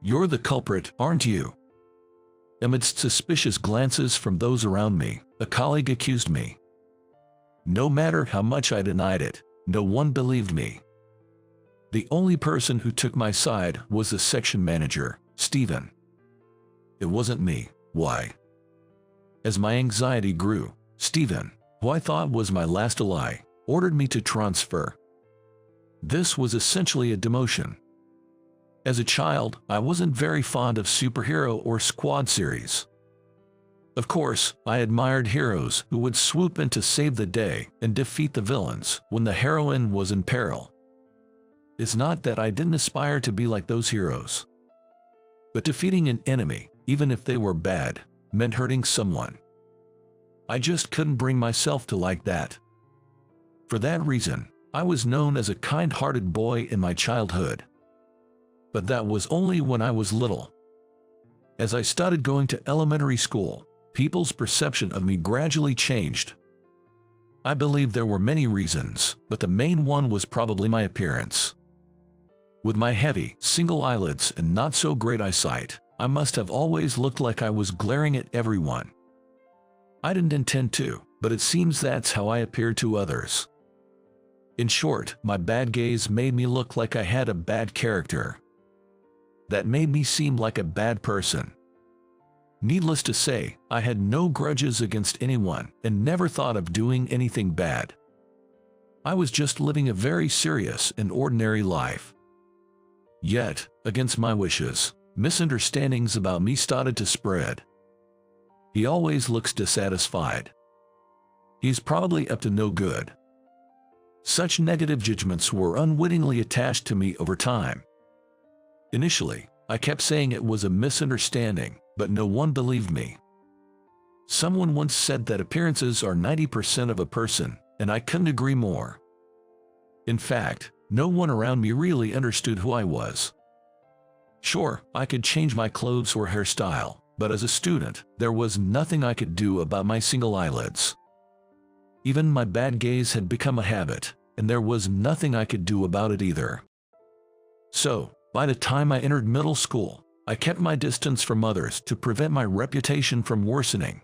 "You're the culprit, aren't you?" Amidst suspicious glances from those around me, a colleague accused me. No matter how much I denied it, no one believed me. The only person who took my side was the section manager, Stephen. It wasn't me. Why? As my anxiety grew, Stephen, who I thought was my last ally, ordered me to transfer. This was essentially a demotion. As a child, I wasn't very fond of superhero or squad series. Of course, I admired heroes who would swoop in to save the day and defeat the villains when the heroine was in peril. It's not that I didn't aspire to be like those heroes. But defeating an enemy, even if they were bad, meant hurting someone. I just couldn't bring myself to like that. For that reason, I was known as a kind-hearted boy in my childhood. But that was only when I was little. As I started going to elementary school, people's perception of me gradually changed. I believe there were many reasons, but the main one was probably my appearance. With my heavy, single eyelids and not so great eyesight, I must have always looked like I was glaring at everyone. I didn't intend to, but it seems that's how I appeared to others. In short, my bad gaze made me look like I had a bad character. That made me seem like a bad person. Needless to say, I had no grudges against anyone and never thought of doing anything bad. I was just living a very serious and ordinary life. Yet, against my wishes, misunderstandings about me started to spread. He always looks dissatisfied. He's probably up to no good. Such negative judgments were unwittingly attached to me over time. Initially, I kept saying it was a misunderstanding, but no one believed me. Someone once said that appearances are 90% of a person, and I couldn't agree more. In fact, no one around me really understood who I was. Sure, I could change my clothes or hairstyle, but as a student, there was nothing I could do about my single eyelids. Even my bad gaze had become a habit, and there was nothing I could do about it either. So, by the time I entered middle school, I kept my distance from others to prevent my reputation from worsening.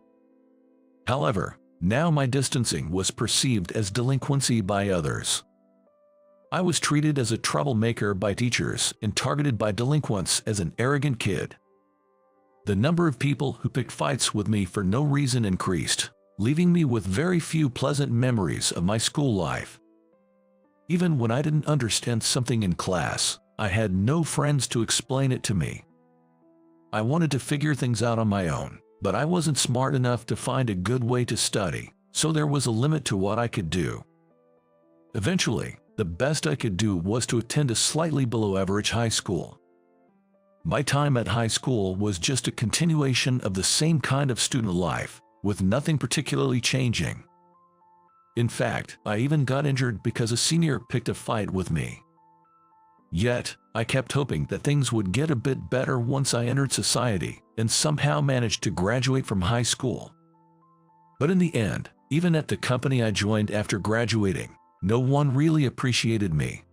However, now my distancing was perceived as delinquency by others. I was treated as a troublemaker by teachers and targeted by delinquents as an arrogant kid. The number of people who picked fights with me for no reason increased, leaving me with very few pleasant memories of my school life. Even when I didn't understand something in class, I had no friends to explain it to me. I wanted to figure things out on my own, but I wasn't smart enough to find a good way to study, so there was a limit to what I could do. Eventually, the best I could do was to attend a slightly below average high school. My time at high school was just a continuation of the same kind of student life, with nothing particularly changing. In fact, I even got injured because a senior picked a fight with me. Yet, I kept hoping that things would get a bit better once I entered society and somehow managed to graduate from high school. But in the end, even at the company I joined after graduating, no one really appreciated me.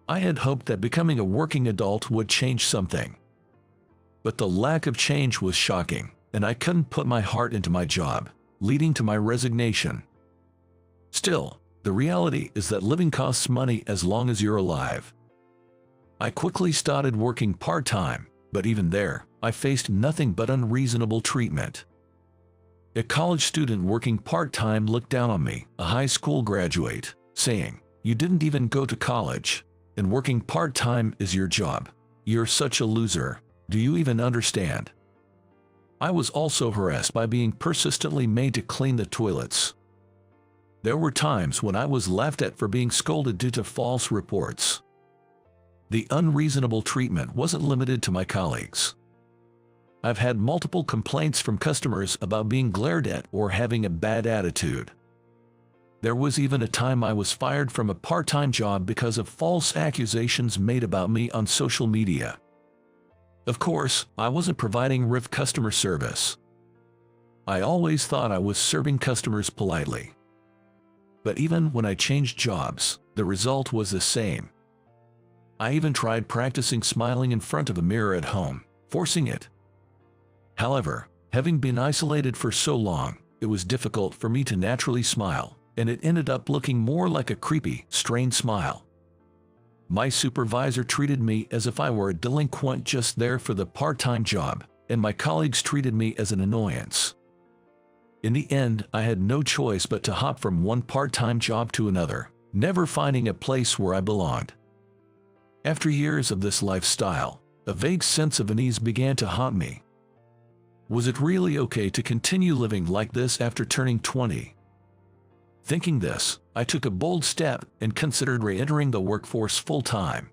I had hoped that becoming a working adult would change something. But the lack of change was shocking, and I couldn't put my heart into my job, leading to my resignation. Still, the reality is that living costs money as long as you're alive. I quickly started working part-time, but even there, I faced nothing but unreasonable treatment. A college student working part-time looked down on me, a high school graduate, saying, "You didn't even go to college, and working part-time is your job. You're such a loser. Do you even understand?" I was also harassed by being persistently made to clean the toilets. There were times when I was laughed at for being scolded due to false reports. The unreasonable treatment wasn't limited to my colleagues. I've had multiple complaints from customers about being glared at or having a bad attitude. There was even a time I was fired from a part-time job because of false accusations made about me on social media. Of course, I wasn't providing RIF customer service. I always thought I was serving customers politely. But even when I changed jobs, the result was the same. I even tried practicing smiling in front of a mirror at home, forcing it. However, having been isolated for so long, it was difficult for me to naturally smile, and it ended up looking more like a creepy, strained smile. My supervisor treated me as if I were a delinquent just there for the part-time job, and my colleagues treated me as an annoyance. In the end, I had no choice but to hop from one part-time job to another, never finding a place where I belonged. After years of this lifestyle, a vague sense of unease began to haunt me. Was it really okay to continue living like this after turning 20? Thinking this, I took a bold step and considered re-entering the workforce full-time.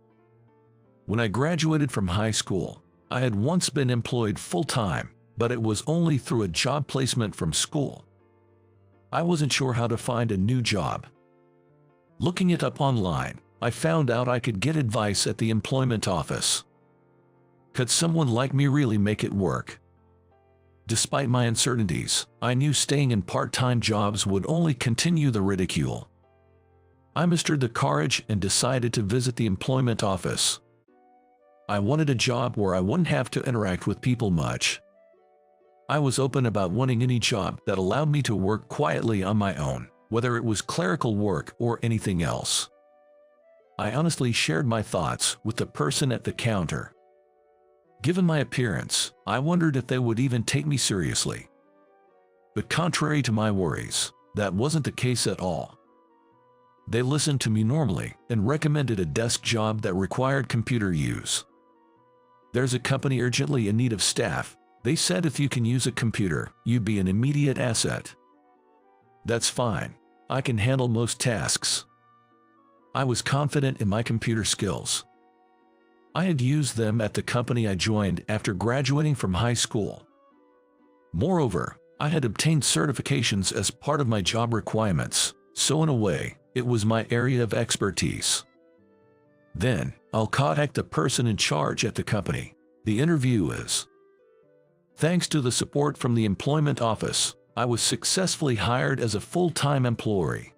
When I graduated from high school, I had once been employed full-time, but it was only through a job placement from school. I wasn't sure how to find a new job. Looking it up online, I found out I could get advice at the employment office. Could someone like me really make it work? Despite my uncertainties, I knew staying in part-time jobs would only continue the ridicule. I mustered the courage and decided to visit the employment office. I wanted a job where I wouldn't have to interact with people much. I was open about wanting any job that allowed me to work quietly on my own, whether it was clerical work or anything else. I honestly shared my thoughts with the person at the counter. Given my appearance, I wondered if they would even take me seriously. But contrary to my worries, that wasn't the case at all. They listened to me normally and recommended a desk job that required computer use. There's a company urgently in need of staff. They said if you can use a computer, you'd be an immediate asset. That's fine. I can handle most tasks. I was confident in my computer skills. I had used them at the company I joined after graduating from high school. Moreover, I had obtained certifications as part of my job requirements, so in a way, it was my area of expertise. Then, I'll contact the person in charge at the company. The interview is. Thanks to the support from the employment office, I was successfully hired as a full-time employee.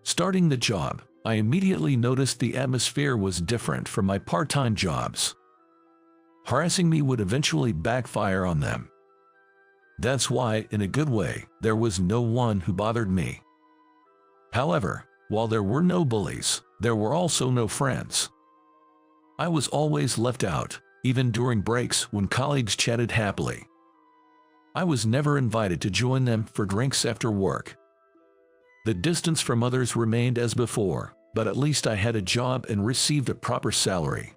Starting the job, I immediately noticed the atmosphere was different from my part-time jobs. Harassing me would eventually backfire on them. That's why, in a good way, there was no one who bothered me. However, while there were no bullies, there were also no friends. I was always left out, even during breaks when colleagues chatted happily. I was never invited to join them for drinks after work. The distance from others remained as before, but at least I had a job and received a proper salary.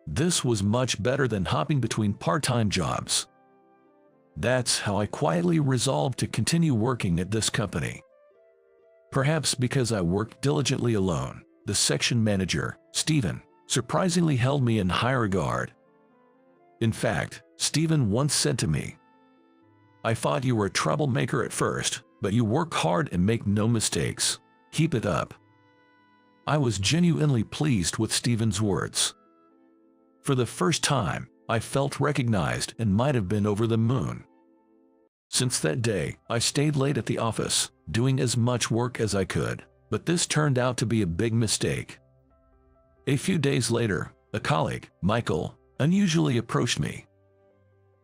This was much better than hopping between part-time jobs. That's how I quietly resolved to continue working at this company. Perhaps because I worked diligently alone, the section manager, Stephen, surprisingly held me in high regard. In fact, Stephen once said to me, "I thought you were a troublemaker at first, but you work hard and make no mistakes. Keep it up." I was genuinely pleased with Stephen's words. For the first time, I felt recognized and might have been over the moon. Since that day, I stayed late at the office, doing as much work as I could, but this turned out to be a big mistake. A few days later, a colleague, Michael, unusually approached me.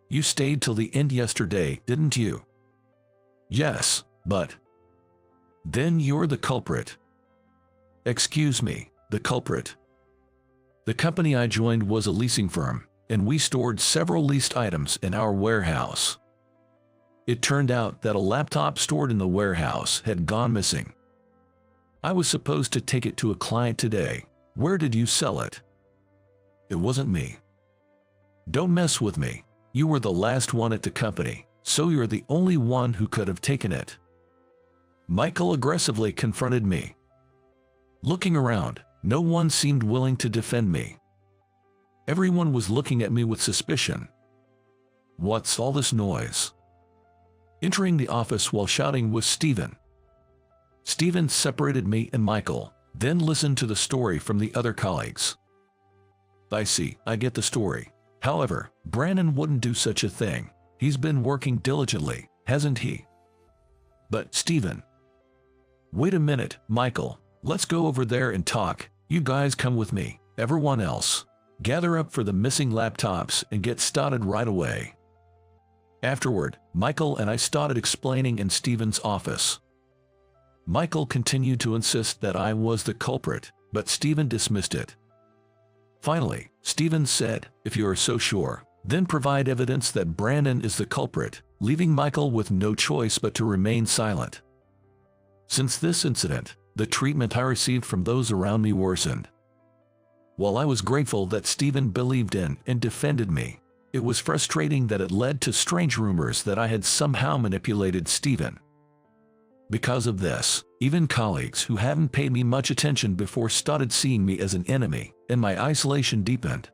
"You stayed till the end yesterday, didn't you?" "Yes, but..." "Then you're the culprit." "Excuse me, the culprit." The company I joined was a leasing firm, and we stored several leased items in our warehouse. It turned out that a laptop stored in the warehouse had gone missing. I was supposed to take it to a client today. "Where did you sell it?" "It wasn't me." "Don't mess with me. You were the last one at the company, so you're the only one who could have taken it." Michael aggressively confronted me. Looking around, no one seemed willing to defend me. Everyone was looking at me with suspicion. What's all this noise? Entering the office while shouting was Stephen. Stephen separated me and Michael, then listened to the story from the other colleagues. "I see, I get the story. However, Brandon wouldn't do such a thing. He's been working diligently, hasn't he?" "But, Stephen..." "Wait a minute, Michael. Let's go over there and talk. You guys come with me." Everyone else, gather up for the missing laptops and get started right away. Afterward, Michael and I started explaining in Stephen's office. Michael continued to insist that I was the culprit, but Stephen dismissed it. Finally, Stephen said, "If you are so sure, then provide evidence that Brandon is the culprit," leaving Michael with no choice but to remain silent. Since this incident, the treatment I received from those around me worsened. While I was grateful that Stephen believed in and defended me, it was frustrating that it led to strange rumors that I had somehow manipulated Stephen. Because of this, even colleagues who hadn't paid me much attention before started seeing me as an enemy, and my isolation deepened.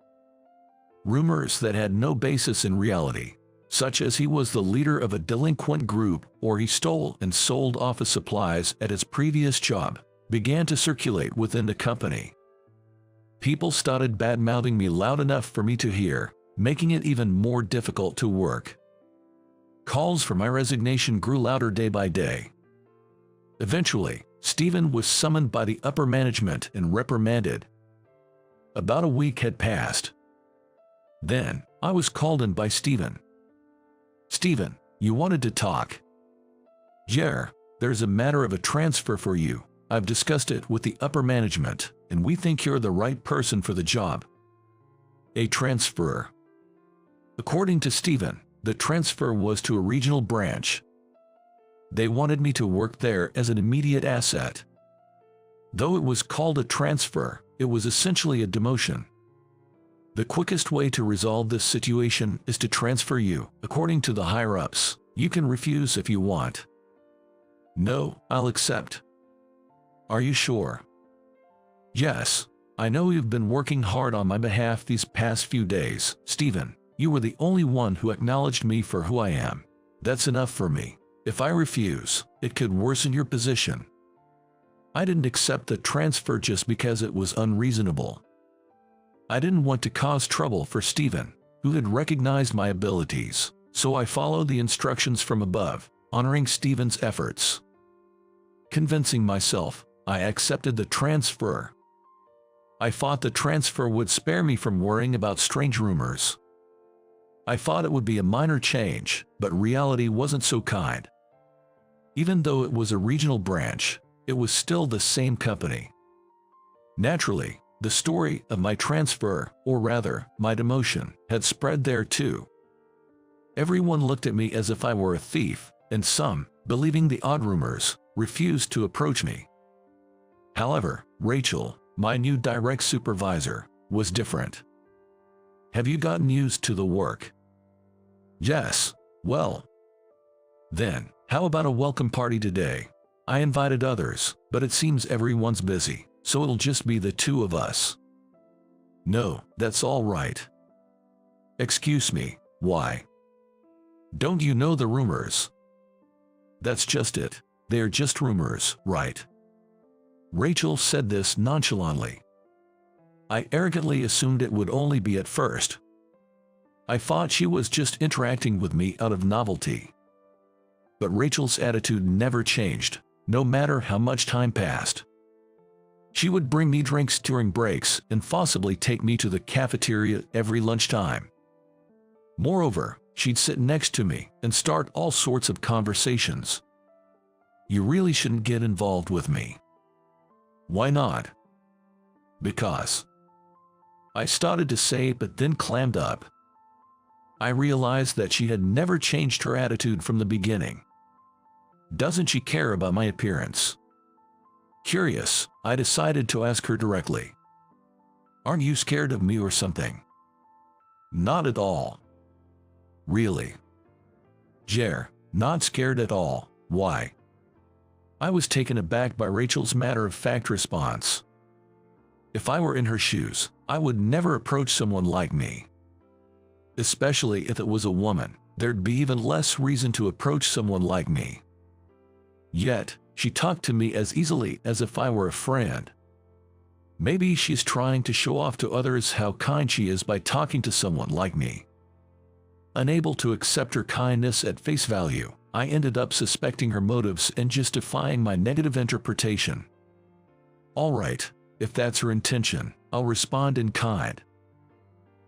Rumors that had no basis in reality, such as he was the leader of a delinquent group or he stole and sold office supplies at his previous job, began to circulate within the company. People started bad-mouthing me loud enough for me to hear, making it even more difficult to work. Calls for my resignation grew louder day by day. Eventually, Stephen was summoned by the upper management and reprimanded. About a week had passed. Then, I was called in by Stephen. "Stephen, you wanted to talk." "Yeah, there's a matter of a transfer for you. I've discussed it with the upper management, and we think you're the right person for the job." A transfer. According to Stephen, the transfer was to a regional branch. They wanted me to work there as an immediate asset. Though it was called a transfer, it was essentially a demotion. The quickest way to resolve this situation is to transfer you, according to the higher-ups. You can refuse if you want. "No, I'll accept." "Are you sure?" "Yes. I know you've been working hard on my behalf these past few days, Stephen. You were the only one who acknowledged me for who I am. That's enough for me. If I refuse, it could worsen your position." I didn't accept the transfer just because it was unreasonable. I didn't want to cause trouble for Stephen, who had recognized my abilities, so I followed the instructions from above, honoring Stephen's efforts. Convincing myself, I accepted the transfer. I thought the transfer would spare me from worrying about strange rumors. I thought it would be a minor change, but reality wasn't so kind. Even though it was a regional branch, it was still the same company. Naturally, the story of my transfer, or rather, my demotion, had spread there too. Everyone looked at me as if I were a thief, and some, believing the odd rumors, refused to approach me. However, Rachel, my new direct supervisor, was different. "Have you gotten used to the work?" "Yes. Well. Then, how about a welcome party today? I invited others, but it seems everyone's busy, so it'll just be the two of us." "No, that's all right." "Excuse me, why? Don't you know the rumors?" "That's just it. They're just rumors, right?" Rachel said this nonchalantly. I arrogantly assumed it would only be at first. I thought she was just interacting with me out of novelty. But Rachel's attitude never changed, no matter how much time passed. She would bring me drinks during breaks and forcibly take me to the cafeteria every lunchtime. Moreover, she'd sit next to me and start all sorts of conversations. "You really shouldn't get involved with me." "Why not?" "Because." I started to say, but then clammed up. I realized that she had never changed her attitude from the beginning. Doesn't she care about my appearance? Curious, I decided to ask her directly. "Aren't you scared of me or something?" "Not at all." "Really?" "Jer, not scared at all. Why?" I was taken aback by Rachel's matter-of-fact response. If I were in her shoes, I would never approach someone like me. Especially if it was a woman, there'd be even less reason to approach someone like me. Yet, she talked to me as easily as if I were a friend. Maybe she's trying to show off to others how kind she is by talking to someone like me. Unable to accept her kindness at face value, I ended up suspecting her motives and justifying my negative interpretation. All right, if that's her intention, I'll respond in kind.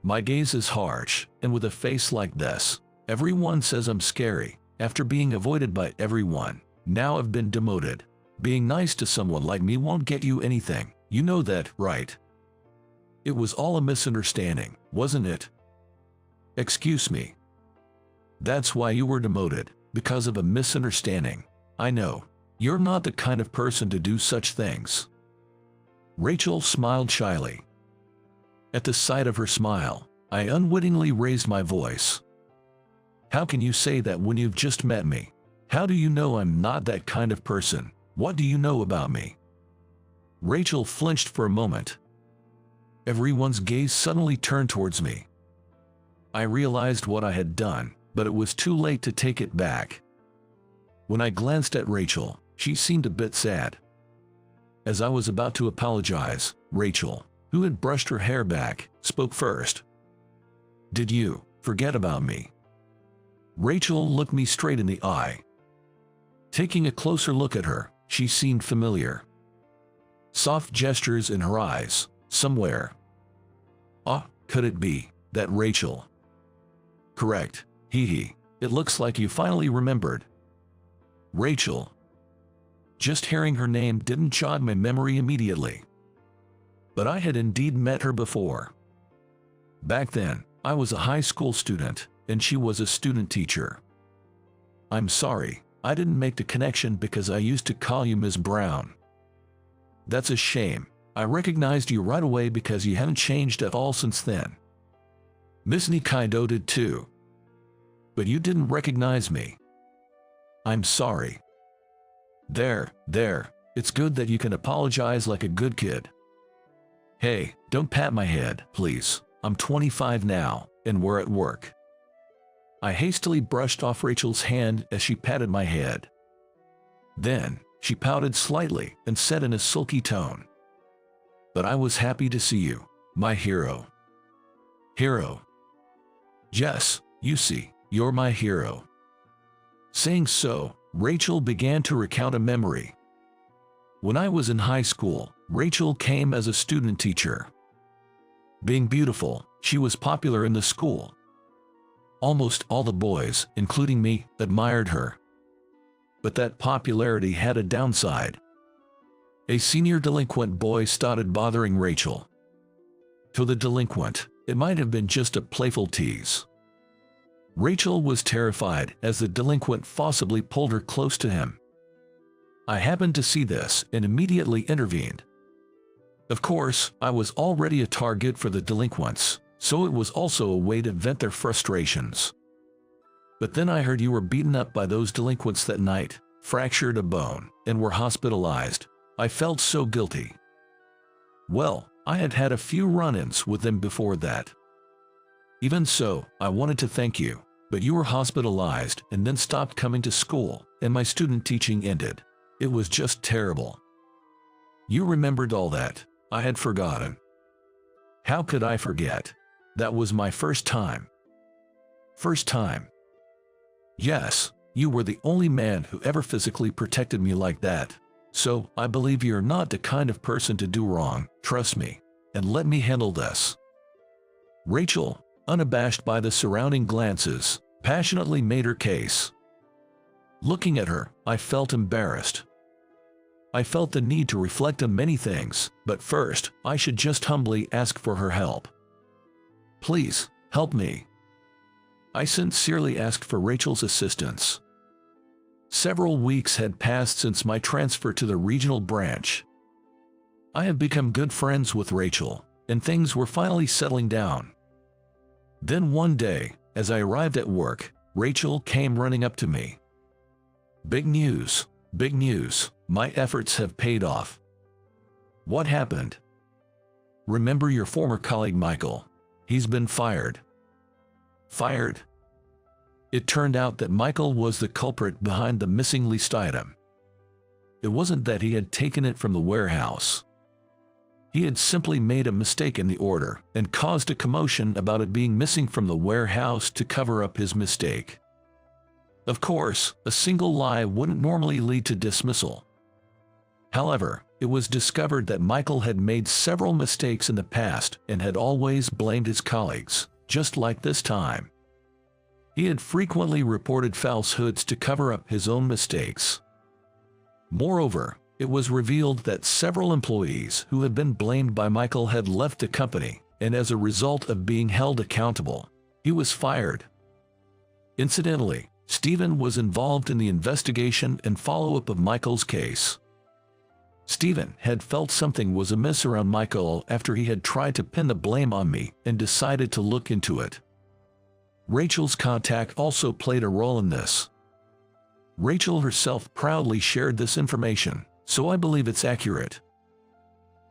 My gaze is harsh, and with a face like this, everyone says I'm scary. After being avoided by everyone, now I've been demoted. Being nice to someone like me won't get you anything. You know that, right? It was all a misunderstanding, wasn't it? Excuse me. That's why you were demoted, because of a misunderstanding. I know. You're not the kind of person to do such things. Rachel smiled shyly. At the sight of her smile, I unwittingly raised my voice. How can you say that when you've just met me? How do you know I'm not that kind of person? What do you know about me? Rachel flinched for a moment. Everyone's gaze suddenly turned towards me. I realized what I had done, but it was too late to take it back. When I glanced at Rachel, she seemed a bit sad. As I was about to apologize, Rachel, who had brushed her hair back, spoke first. Did you forget about me? Rachel looked me straight in the eye. Taking a closer look at her, she seemed familiar. Soft gestures in her eyes, somewhere. Could it be that Rachel? Correct, hee. It looks like you finally remembered. Rachel. Just hearing her name didn't jog my memory immediately. But I had indeed met her before. Back then, I was a high school student, and she was a student teacher. I'm sorry, I didn't make the connection because I used to call you Ms. Brown. That's a shame. I recognized you right away because you haven't changed at all since then. Miss Nikaido did too. But you didn't recognize me. I'm sorry. There, it's good that you can apologize like a good kid. Hey, don't pat my head, please. I'm 25 now, and we're at work. I hastily brushed off Rachel's hand as she patted my head. Then, she pouted slightly and said in a sulky tone, "But I was happy to see you, my hero." Hero? Yes, you see, you're my hero. Saying so, Rachel began to recount a memory. When I was in high school, Rachel came as a student teacher. Being beautiful, she was popular in the school. Almost all the boys, including me, admired her. But that popularity had a downside. A senior delinquent boy started bothering Rachel. To the delinquent, it might have been just a playful tease. Rachel was terrified as the delinquent forcibly pulled her close to him. I happened to see this and immediately intervened. Of course, I was already a target for the delinquents, so it was also a way to vent their frustrations. But then I heard you were beaten up by those delinquents that night, fractured a bone, and were hospitalized. I felt so guilty. Well, I had had a few run-ins with them before that. Even so, I wanted to thank you, but you were hospitalized and then stopped coming to school, and my student teaching ended. It was just terrible. You remembered all that. I had forgotten. How could I forget? That was my first time. First time. Yes, you were the only man who ever physically protected me like that. So, I believe you're not the kind of person to do wrong. Trust me, and let me handle this. Rachel, unabashed by the surrounding glances, passionately made her case. Looking at her, I felt embarrassed. I felt the need to reflect on many things, but first, I should just humbly ask for her help. Please, help me. I sincerely asked for Rachel's assistance. Several weeks had passed since my transfer to the regional branch. I had become good friends with Rachel, and things were finally settling down. Then one day, as I arrived at work, Rachel came running up to me. Big news, big news, my efforts have paid off. What happened? Remember your former colleague Michael? He's been fired. Fired? It turned out that Michael was the culprit behind the missing list item. It wasn't that he had taken it from the warehouse. He had simply made a mistake in the order and caused a commotion about it being missing from the warehouse to cover up his mistake. Of course, a single lie wouldn't normally lead to dismissal. However, it was discovered that Michael had made several mistakes in the past and had always blamed his colleagues, just like this time. He had frequently reported falsehoods to cover up his own mistakes. Moreover, it was revealed that several employees who had been blamed by Michael had left the company, and as a result of being held accountable, he was fired. Incidentally, Stephen was involved in the investigation and follow-up of Michael's case. Stephen had felt something was amiss around Michael after he had tried to pin the blame on me and decided to look into it. Rachel's contact also played a role in this. Rachel herself proudly shared this information, so I believe it's accurate.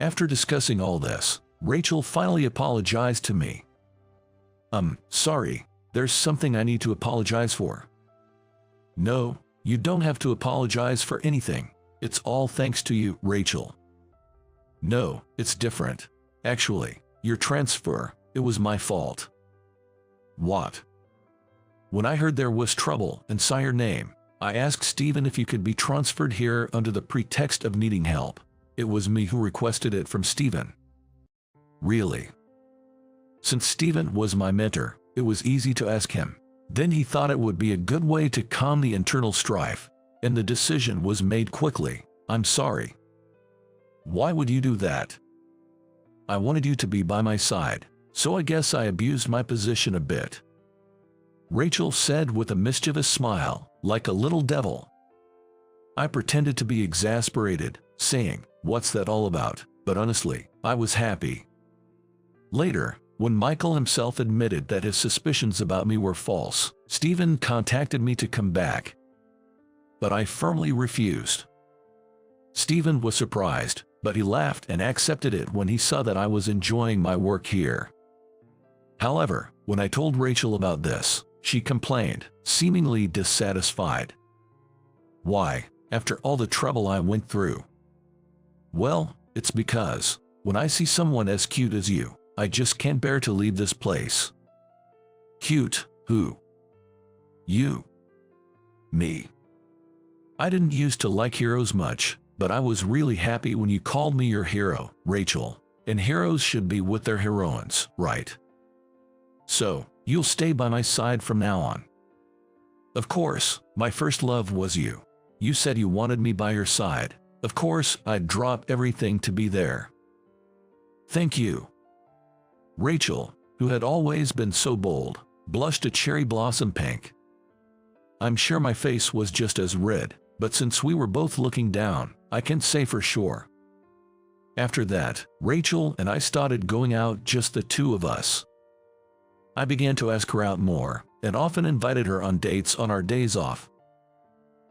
After discussing all this, Rachel finally apologized to me. Sorry, there's something I need to apologize for. No, you don't have to apologize for anything. It's all thanks to you, Rachel. No, it's different. Actually, your transfer, it was my fault. What? When I heard there was trouble and saw your name, I asked Stephen if you could be transferred here under the pretext of needing help. It was me who requested it from Stephen. Really? Since Stephen was my mentor, it was easy to ask him. Then he thought it would be a good way to calm the internal strife, and the decision was made quickly. I'm sorry. Why would you do that? I wanted you to be by my side, so I guess I abused my position a bit. Rachel said with a mischievous smile, like a little devil. I pretended to be exasperated, saying, "What's that all about?" But honestly, I was happy. Later, when Michael himself admitted that his suspicions about me were false, Stephen contacted me to come back. But I firmly refused. Stephen was surprised, but he laughed and accepted it when he saw that I was enjoying my work here. However, when I told Rachel about this, she complained, seemingly dissatisfied. Why, after all the trouble I went through? Well, it's because, when I see someone as cute as you, I just can't bear to leave this place. Cute, who? You. Me. I didn't used to like heroes much, but I was really happy when you called me your hero, Rachel, and heroes should be with their heroines, right? So, you'll stay by my side from now on. Of course, my first love was you. You said you wanted me by your side. Of course, I'd drop everything to be there. Thank you. Rachel, who had always been so bold, blushed a cherry blossom pink. I'm sure my face was just as red, but since we were both looking down, I can't say for sure. After that, Rachel and I started going out, just the two of us. I began to ask her out more, and often invited her on dates on our days off.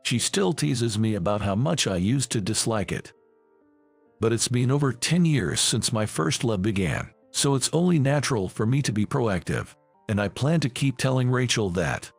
She still teases me about how much I used to dislike it. But it's been over 10 years since my first love began, so it's only natural for me to be proactive, and I plan to keep telling Rachel that.